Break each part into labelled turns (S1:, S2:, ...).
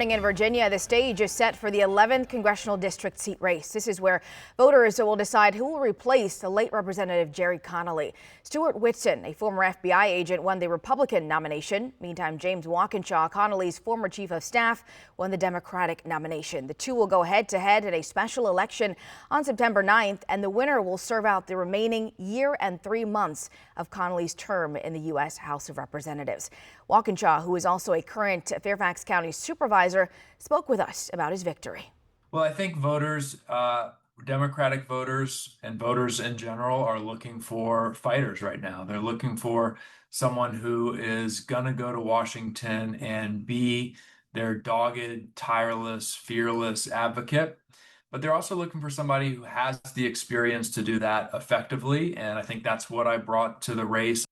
S1: In Virginia, the stage is set for the 11th congressional district seat race. This is where voters will decide who will replace the late Representative Gerry Connolly. Stuart Whitson, a former FBI agent, won the Republican nomination. Meantime, James Walkinshaw, Connolly's former chief of staff, won the Democratic nomination. The two will go head-to-head in a special election on September 9th, and the winner will serve out the remaining year and 3 months of Connolly's term in the U.S. House of Representatives. Walkinshaw, who is also a current Fairfax County supervisor, spoke with us about his victory.
S2: Well, I think voters, Democratic voters and voters in general are looking for fighters right now. They're looking for someone who is going to go to Washington and be their dogged, tireless, fearless advocate. But they're also looking for somebody who has the experience to do that effectively. And I think that's what I brought to the race.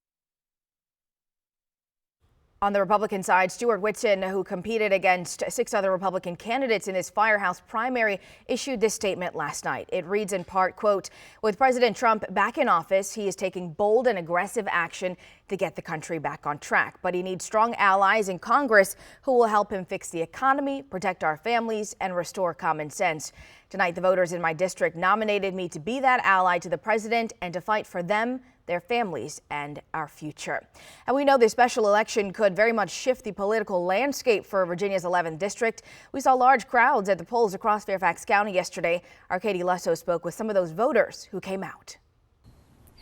S1: On the Republican side, Stuart Whitson, who competed against 6 other Republican candidates in his firehouse primary, issued this statement last night. It reads in part, quote, "With President Trump back in office, he is taking bold and aggressive action to get the country back on track. But he needs strong allies in Congress who will help him fix the economy, protect our families, and restore common sense. Tonight, the voters in my district nominated me to be that ally to the president and to fight for them, their families, and our future." And we know this special election could very much shift the political landscape for Virginia's 11th district. We saw large crowds at the polls across Fairfax County yesterday. Our Katie Lusso spoke with some of those voters who came out.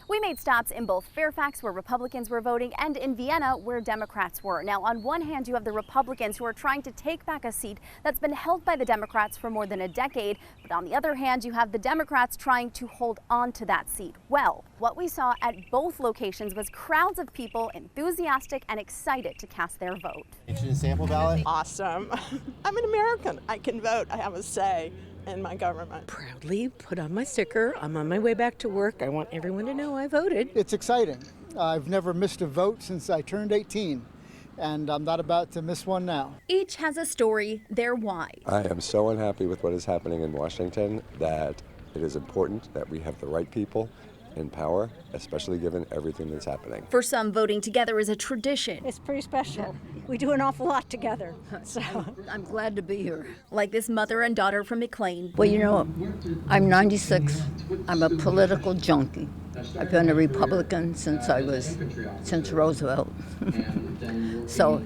S3: We made stops in both Fairfax, where Republicans were voting, and in Vienna, where Democrats were. Now, on one hand, you have the Republicans who are trying to take back a seat that's been held by the Democrats for more than a decade. But on the other hand, you have the Democrats trying to hold on to that seat. Well, what we saw at both locations was crowds of people enthusiastic and excited to cast their vote.
S4: Interested in sample ballot?
S5: Awesome. I'm an American. I can vote. I have a say in my government.
S6: Proudly put on my sticker. I'm on my way back to work. I want everyone to know I voted.
S7: It's exciting. I've never missed a vote since I turned 18, and I'm not about to miss one now.
S3: Each has a story, their why.
S8: I am so unhappy with what is happening in Washington that it is important that we have the right people in power, especially given everything that's happening.
S3: For some, voting together is a tradition.
S9: It's pretty special. We do an awful lot together. So
S6: I'm glad to be here.
S3: Like this mother and daughter from McLean.
S10: Well, you know, I'm 96. I'm a political junkie. I've been a Republican since Roosevelt. So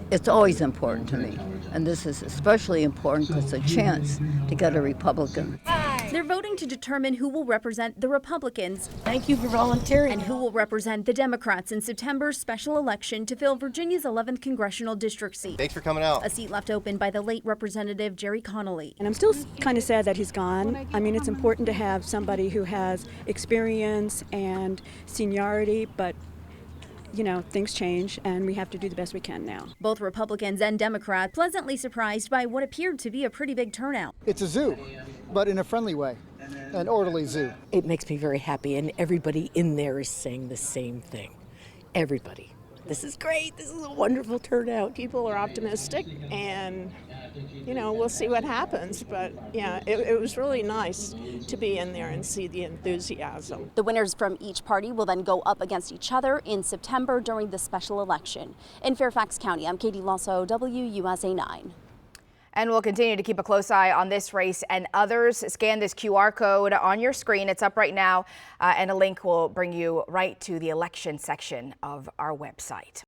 S10: it's always important to me. And this is especially important because it's a chance to get a Republican.
S3: They're voting to determine who will represent the Republicans.
S6: Thank you for volunteering.
S3: And who will represent the Democrats in September's special election to fill Virginia's 11th congressional district seat.
S4: Thanks for coming out.
S3: A seat left open by the late Representative Gerry Connolly.
S5: And I'm still kind of sad that he's gone. I mean, it's important to have somebody who has experience and seniority, but you know, things change and we have to do the best we can now.
S3: Both Republicans and Democrats pleasantly surprised by what appeared to be a pretty big turnout.
S7: It's a zoo, but in a friendly way, an orderly zoo.
S6: It makes me very happy, and everybody in there is saying the same thing. Everybody. This is great. This is a wonderful turnout.
S5: People are optimistic and, you know, we'll see what happens. But yeah, it was really nice to be in there and see the enthusiasm.
S3: The winners from each party will then go up against each other in September during the special election. In Fairfax County, I'm Katie Lusso, WUSA 9.
S1: And we'll continue to keep a close eye on this race and others. Scan this QR code on your screen. It's up right now, and a link will bring you right to the election section of our website.